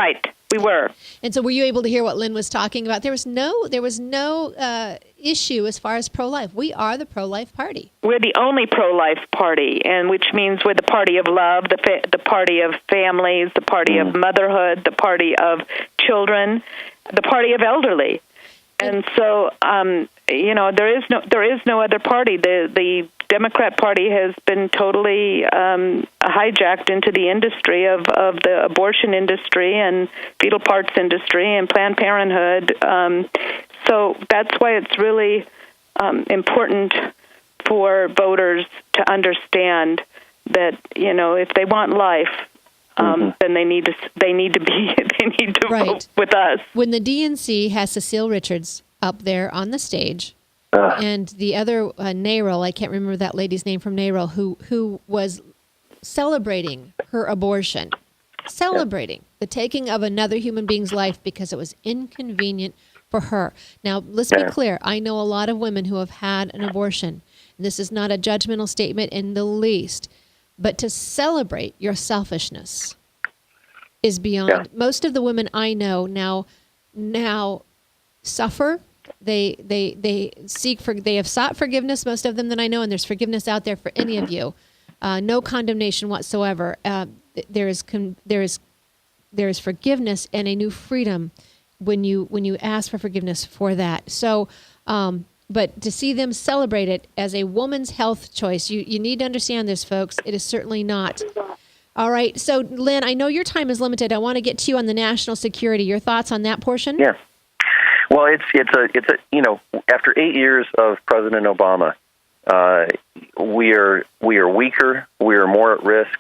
We were. And so were you able to hear what Lynn was talking about? There was no issue as far as pro-life. We are the pro-life party. We're the only pro-life party, and which means we're the party of love, the party of families, the party of motherhood, the party of children, the party of elderly. And so, there is no other party. The Democrat Party has been totally hijacked into the industry of the abortion industry and fetal parts industry and Planned Parenthood. So that's why it's really important for voters to understand that if they want life, then they need to vote with us. When the DNC has Cecile Richards up there on the stage, and the other NARAL, I can't remember that lady's name from NARAL, who was celebrating her abortion, celebrating the taking of another human being's life because it was inconvenient for her. Now, let's be clear. I know a lot of women who have had an abortion. This is not a judgmental statement in the least. But to celebrate your selfishness is beyond. Most of the women I know now suffer. They have sought forgiveness. Most of them that I know, and there's forgiveness out there for any of you. No condemnation whatsoever. There is forgiveness and a new freedom when you ask for forgiveness for that. So. But to see them celebrate it as a woman's health choice, you need to understand this, folks. It is certainly not. All right. So, Lynn, I know your time is limited. I want to get to you on the national security. Your thoughts on that portion? Yeah. Well, it's after 8 years of President Obama, we are weaker. We are more at risk.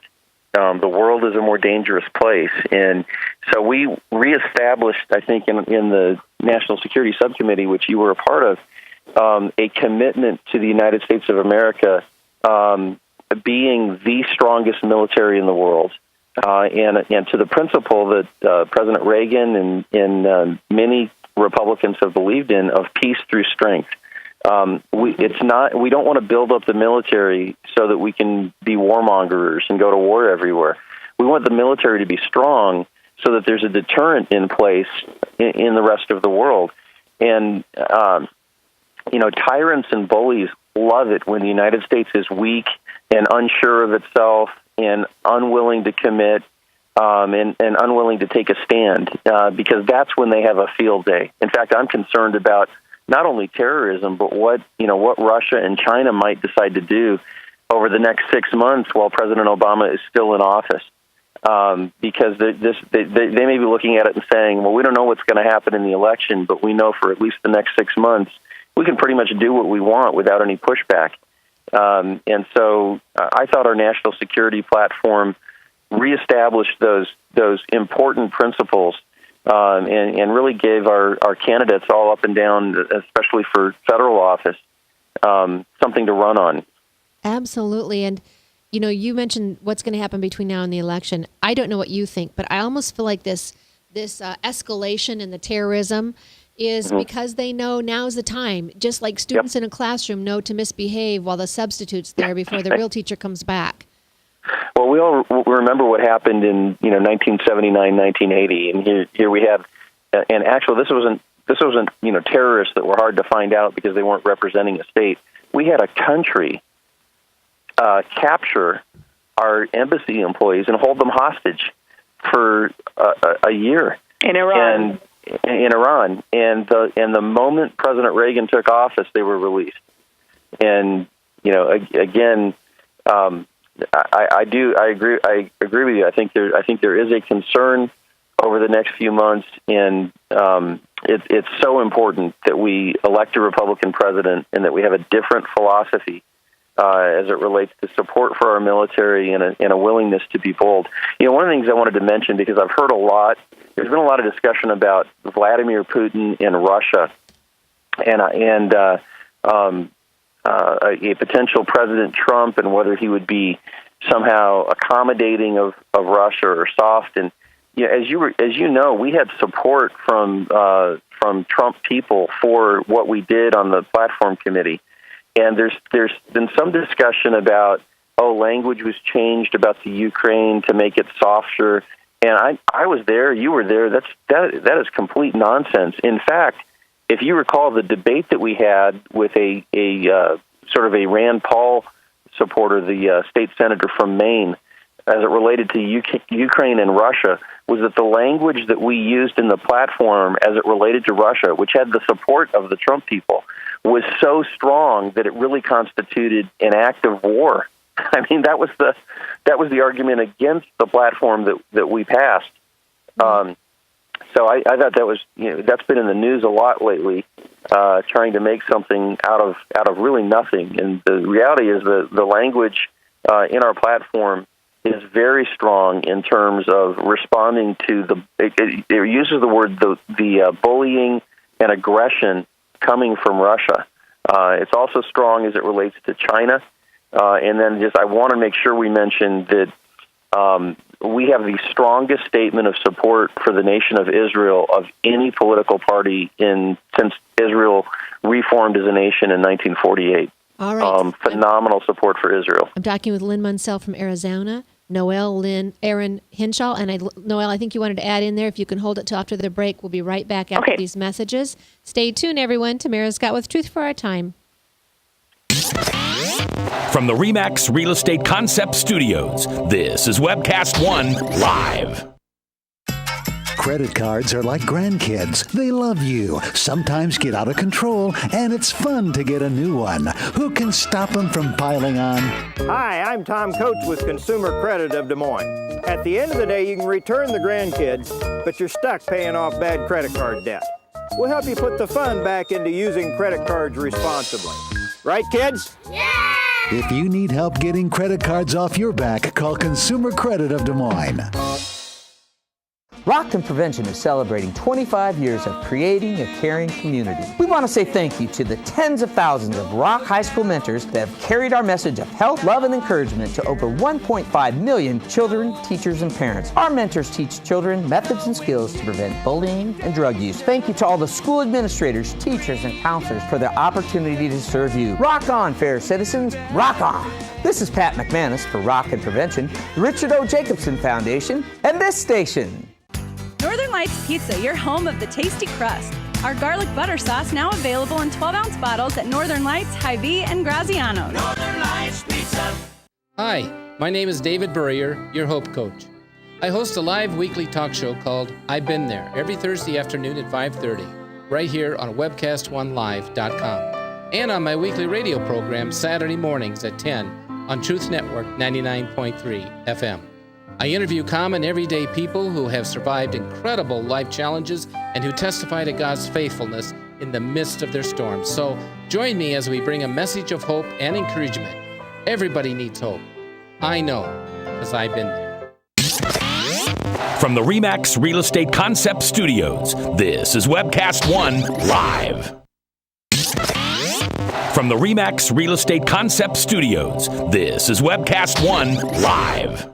The world is a more dangerous place, and so we reestablished, I think, in the National Security Subcommittee, which you were a part of. A commitment to the United States of America being the strongest military in the world, and to the principle that President Reagan and many Republicans have believed in of peace through strength. We don't want to build up the military so that we can be warmongers and go to war everywhere. We want the military to be strong so that there's a deterrent in place in the rest of the world. And tyrants and bullies love it when the United States is weak and unsure of itself and unwilling to commit and unwilling to take a stand because that's when they have a field day. In fact, I'm concerned about not only terrorism, but what Russia and China might decide to do over the next 6 months while President Obama is still in office. Because they may be looking at it and saying, well, we don't know what's going to happen in the election, but we know for at least the next 6 months we can pretty much do what we want without any pushback. And so I thought our national security platform reestablished those important principles and really gave our candidates all up and down, especially for federal office, something to run on. Absolutely. And, you mentioned what's going to happen between now and the election. I don't know what you think, but I almost feel like this escalation in the terrorism is because they know now's the time, just like students in a classroom know to misbehave while the substitute's there before the real teacher comes back. Well, we all remember what happened in 1979, 1980, and here we have, and actually this wasn't terrorists that were hard to find out because they weren't representing a state. We had a country capture our embassy employees and hold them hostage for a year in Iran. And the moment President Reagan took office, they were released. And again, I agree with you. I think there is a concern over the next few months, and it's so important that we elect a Republican president and that we have a different philosophy as it relates to support for our military and a willingness to be bold. One of the things I wanted to mention, because I've heard there's been a lot of discussion about Vladimir Putin and Russia, and a potential President Trump, and whether he would be somehow accommodating of Russia or soft. And as you know, we had support from Trump people for what we did on the platform committee. And there's been some discussion about language was changed about the Ukraine to make it softer. And I was there, you were there. That is complete nonsense. In fact, if you recall the debate that we had with a sort of a Rand Paul supporter, the state senator from Maine, as it related to Ukraine and Russia, was that the language that we used in the platform as it related to Russia, which had the support of the Trump people, was so strong that it really constituted an act of war. I mean, that was the argument against the platform that we passed. So I thought that was that's been in the news a lot lately, trying to make something out of really nothing. And the reality is the language in our platform is very strong in terms of responding to it uses the word the bullying and aggression coming from Russia. It's also strong as it relates to China. And then I want to make sure we mention that we have the strongest statement of support for the nation of Israel of any political party since Israel reformed as a nation in 1948. All right. Phenomenal support for Israel. I'm talking with Lynn Munsell from Arizona, Aaron Hinshaw, and Noel, I think you wanted to add in there. If you can hold it till after the break, we'll be right back after these messages. Stay tuned, everyone. Tamara Scott with Truth for Our Time. From the RE/MAX Real Estate Concept Studios, this is Webcast One Live. Credit cards are like grandkids. They love you, sometimes get out of control, and it's fun to get a new one. Who can stop them from piling on? Hi, I'm Tom Coates with Consumer Credit of Des Moines. At the end of the day, you can return the grandkids, but you're stuck paying off bad credit card debt. We'll help you put the fun back into using credit cards responsibly. Right, kids? Yeah! If you need help getting credit cards off your back, call Consumer Credit of Des Moines. Rockton Prevention is celebrating 25 years of creating a caring community. We want to say thank you to the tens of thousands of Rock High School mentors that have carried our message of health, love, and encouragement to over 1.5 million children, teachers, and parents. Our mentors teach children methods and skills to prevent bullying and drug use. Thank you to all the school administrators, teachers, and counselors for their opportunity to serve you. Rock on, fair citizens, rock on! This is Pat McManus for Rockton Prevention, the Richard O. Jacobson Foundation, and this station. Northern Lights Pizza, your home of the tasty crust. Our garlic butter sauce now available in 12-ounce bottles at Northern Lights, Hy-Vee, and Graziano's. Northern Lights Pizza. Hi, my name is David Burrier, your Hope Coach. I host a live weekly talk show called I've Been There every Thursday afternoon at 5:30, right here on webcast1live.com, and on my weekly radio program Saturday mornings at 10 on Truth Network 99.3 FM. I interview common everyday people who have survived incredible life challenges and who testify to God's faithfulness in the midst of their storms. So join me as we bring a message of hope and encouragement. Everybody needs hope. I know, because I've been there. From the RE/MAX Real Estate Concept Studios, this is Webcast One Live. From the RE/MAX Real Estate Concept Studios, this is Webcast One Live.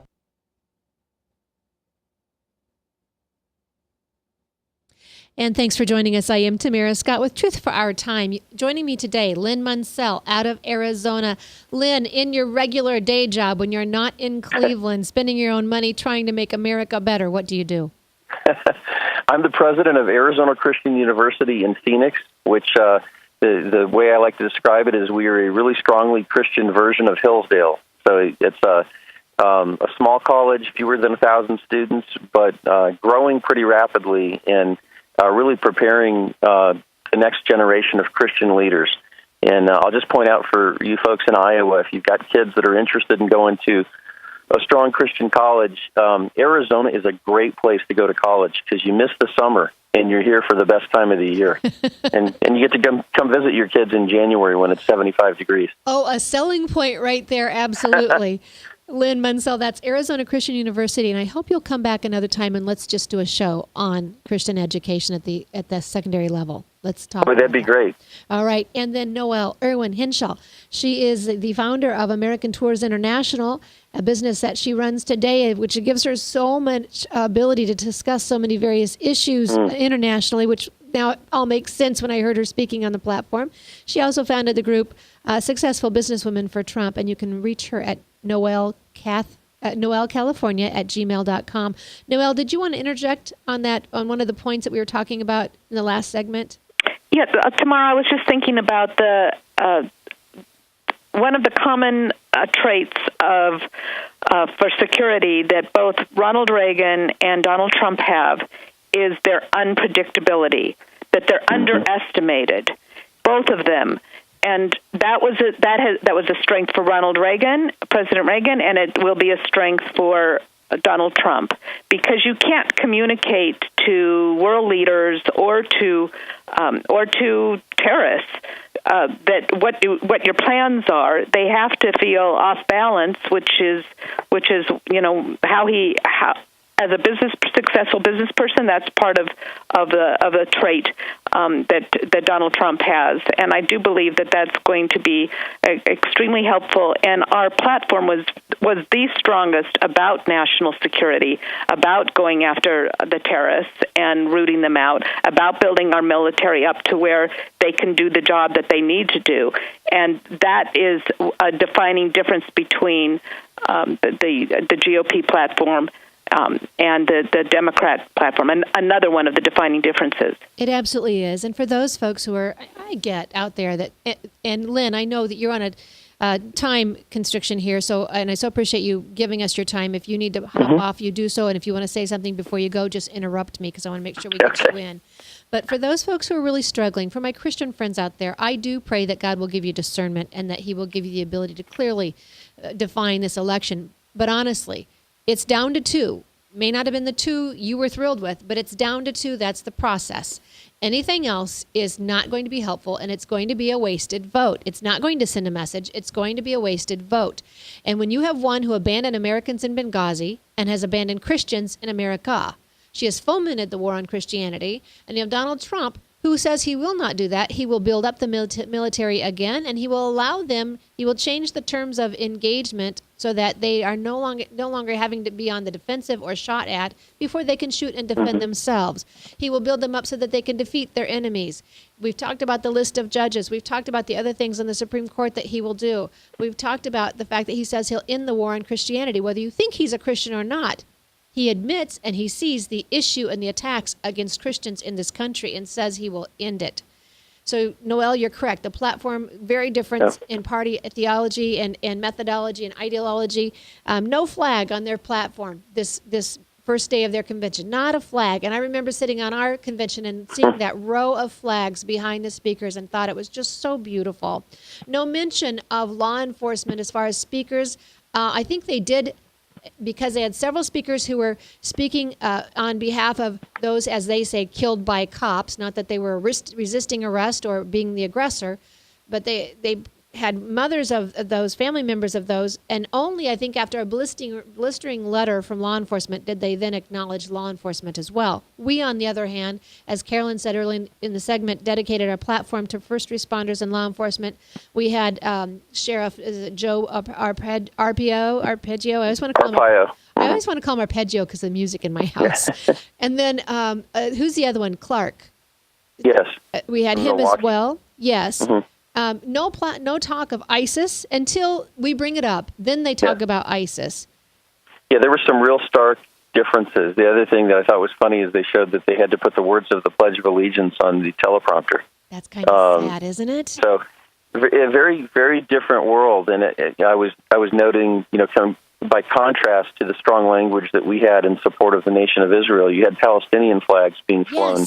And thanks for joining us. I am Tamara Scott with Truth for Our Time. Joining me today, Lynn Munsell out of Arizona. Lynn, in your regular day job, when you're not in Cleveland, spending your own money trying to make America better, what do you do? I'm the president of Arizona Christian University in Phoenix, which the way I like to describe it is we are a really strongly Christian version of Hillsdale. So it's a small college, fewer than 1,000 students, but growing pretty rapidly and really preparing the next generation of Christian leaders. And I'll just point out for you folks in Iowa, if you've got kids that are interested in going to a strong Christian college, Arizona is a great place to go to college because you miss the summer and you're here for the best time of the year. and you get to come visit your kids in January when it's 75 degrees. Oh, a selling point right there, absolutely. Lynn Munsell, that's Arizona Christian University, and I hope you'll come back another time and let's just do a show on Christian education at the secondary level. Let's talk. Well, that'd be great. All right, and then Noelle Irwin Hinshaw. She is the founder of American Tours International, a business that she runs today, which gives her so much ability to discuss so many various issues internationally, which now all makes sense when I heard her speaking on the platform. She also founded the group Successful Businesswomen for Trump, and you can reach her at noellecalifornia@gmail.com. Noelle, did you want to interject on one of the points that we were talking about in the last segment? Yeah, Tamara, I was just thinking about the one of the common traits of for security that both Ronald Reagan and Donald Trump have is their unpredictability, that they're underestimated, both of them. And that was a strength for President Reagan, and it will be a strength for Donald Trump, because you can't communicate to world leaders or to terrorists that what your plans are. They have to feel off balance, which is how as a successful business person, that's part of the trait that Donald Trump has, and I do believe that that's going to be extremely helpful. And our platform was the strongest about national security, about going after the terrorists and rooting them out, about building our military up to where they can do the job that they need to do, and that is a defining difference between the GOP platform and the Democrat platform, and another one of the defining differences. It absolutely is. And for those folks who are, I get out there that, and Lynn, I know that you're on a time constriction here, and I so appreciate you giving us your time. If you need to hop off, you do so, and if you want to say something before you go, just interrupt me, because I want to make sure we get you in. But for those folks who are really struggling, for my Christian friends out there, I do pray that God will give you discernment and that he will give you the ability to clearly define this election. But honestly, it's down to two. May not have been the two you were thrilled with, but it's down to two. That's the process. Anything else is not going to be helpful, and it's going to be a wasted vote. It's not going to send a message. It's going to be a wasted vote. And when you have one who abandoned Americans in Benghazi and has abandoned Christians in America, she has fomented the war on Christianity, and you have Donald Trump, who says he will not do that. He will build up the military again, and he will allow them, he will change the terms of engagement so that they are no longer having to be on the defensive or shot at before they can shoot and defend themselves. He will build them up so that they can defeat their enemies. We've talked about the list of judges. We've talked about the other things in the Supreme Court that he will do. We've talked about the fact that he says he'll end the war on Christianity, whether you think he's a Christian or not. He admits and he sees the issue and the attacks against Christians in this country and says he will end it. So, Noelle, you're correct. The platform, very different in party theology and methodology and ideology. No flag on their platform this first day of their convention. Not a flag. And I remember sitting on our convention and seeing that row of flags behind the speakers and thought it was just so beautiful. No mention of law enforcement as far as speakers. I think they did because they had several speakers who were speaking on behalf of those, as they say, killed by cops, not that they were resisting arrest or being the aggressor, but they had mothers of those, family members of those, and only, I think, after a blistering letter from law enforcement did they then acknowledge law enforcement as well. We, on the other hand, as Carolyn said early in the segment, dedicated our platform to first responders and law enforcement. We had Sheriff Joe Arpeggio. I always want to call him. I always want to call him Arpeggio because of the music in my house. And then who's the other one? Clark. Yes. We had him as well. Yes. Mm-hmm. No talk of ISIS until we bring it up. Then they talk about ISIS. Yeah, there were some real stark differences. The other thing that I thought was funny is they showed that they had to put the words of the Pledge of Allegiance on the teleprompter. That's kind of sad, isn't it? So, a very, very different world. And I was noting, by contrast to the strong language that we had in support of the nation of Israel, you had Palestinian flags being flown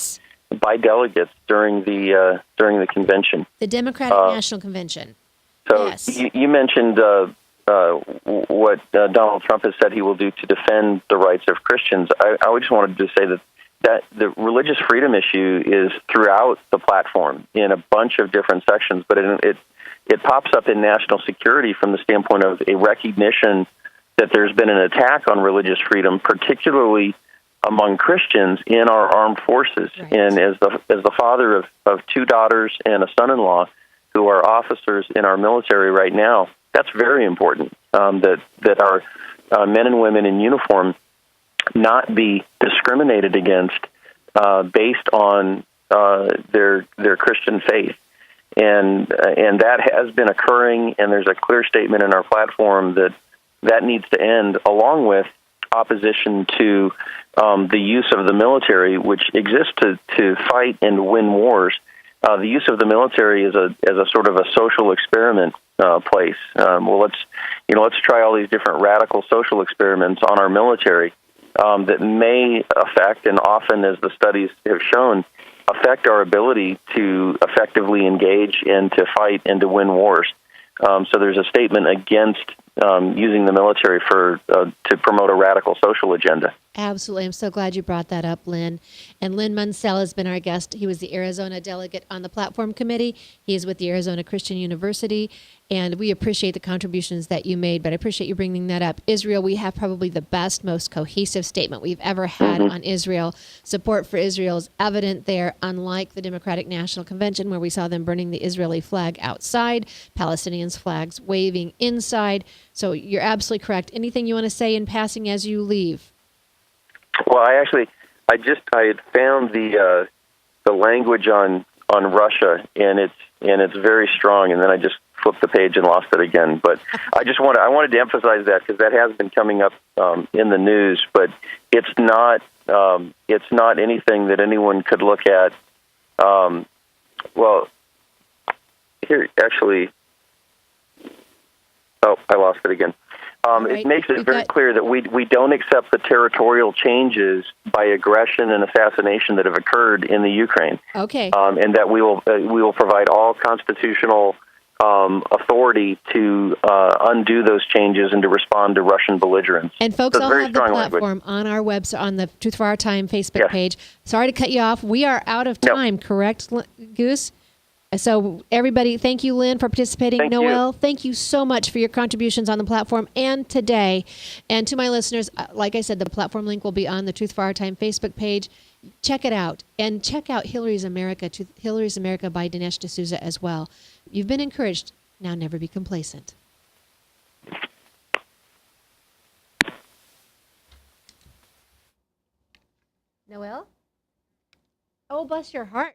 by delegates during the convention, the Democratic National Convention. So you mentioned what Donald Trump has said he will do to defend the rights of Christians. I just wanted to say that the religious freedom issue is throughout the platform in a bunch of different sections, but it pops up in national security from the standpoint of a recognition that there's been an attack on religious freedom, particularly among Christians in our armed forces. Right. And as the father of two daughters and a son-in-law who are officers in our military right now, that's very important, that our men and women in uniform not be discriminated against based on their Christian faith. And that has been occurring, and there's a clear statement in our platform that needs to end, along with opposition to the use of the military, which exists to fight and win wars. The use of the military as a sort of a social experiment place. Let's try all these different radical social experiments on our military that may affect, and often, as the studies have shown, affect our ability to effectively engage and to fight and to win wars. So there's a statement against using the military to promote a radical social agenda. Absolutely. I'm so glad you brought that up, Lynn. And Lynn Munsell has been our guest. He was the Arizona delegate on the platform committee. He is with the Arizona Christian University, and we appreciate the contributions that you made, but I appreciate you bringing that up. Israel, we have probably the best, most cohesive statement we've ever had on Israel. Support for Israel is evident there, unlike the Democratic National Convention, where we saw them burning the Israeli flag outside, Palestinians' flags waving inside. So you're absolutely correct. Anything you want to say in passing as you leave? Well, I had found the language on Russia, and it's very strong. And then I just flipped the page and lost it again. But I wanted to emphasize that because that has been coming up in the news. But it's not anything that anyone could look at. Well, here actually. Oh, I lost it again. It makes it very clear that we don't accept the territorial changes by aggression and assassination that have occurred in the Ukraine. Okay. And that we will provide all constitutional authority to undo those changes and to respond to Russian belligerence. And folks, I'll have the platform on our website, on the Truth for Our Time Facebook page. Sorry to cut you off. We are out of time, correct, Goose? So everybody, thank you, Lynn, for participating. Noel, thank you so much for your contributions on the platform and today. And to my listeners, like I said, the platform link will be on the Truth for Our Time Facebook page. Check it out. And check out Hillary's America by Dinesh D'Souza as well. You've been encouraged. Now never be complacent. Noel? Oh, bless your heart.